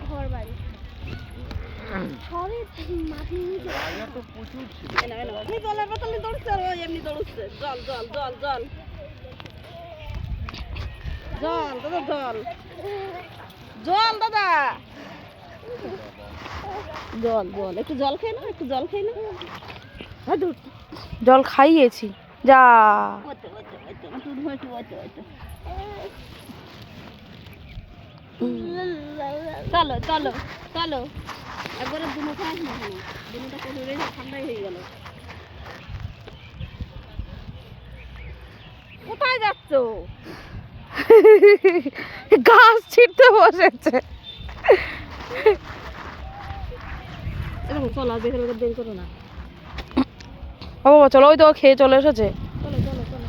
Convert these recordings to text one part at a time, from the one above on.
ঘর বাড়ি সবই মাটির নিচে প্রচুর ছিল। জলের বোতলে দৌড়ছে আর ওই এমনি দৌড়ছে। জল জল জল জল জল দাদা জল জল দাদা জল জল একটু জল খাই না একটু জল খাই না জল খাইয়েছি যা চলো চলো চলো একবারে দুনো খাস না দুনোটা করে ঠান্ডাই হয়ে গেল। কোথায় যাচ্ছ? গাছ ছিঁড়তে বসেছে। এরকম চলো আর বের করো না। ও বাবা চলো, ওই তো খেয়ে চলে এসেছে। চলো চলো চলো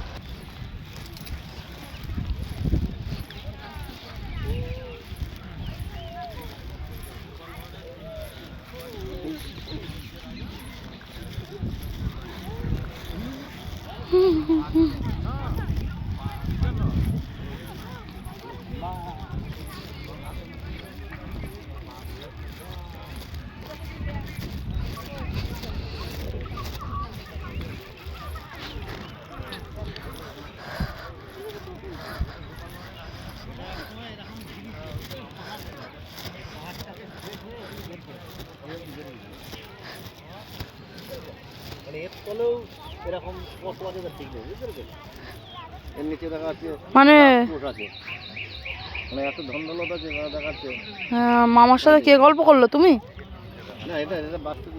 মানে এত ধন্দলতা আছে দেখাচ্ছে। মামার সাথে কে গল্প করলো তুমি? না এটা বাস্তব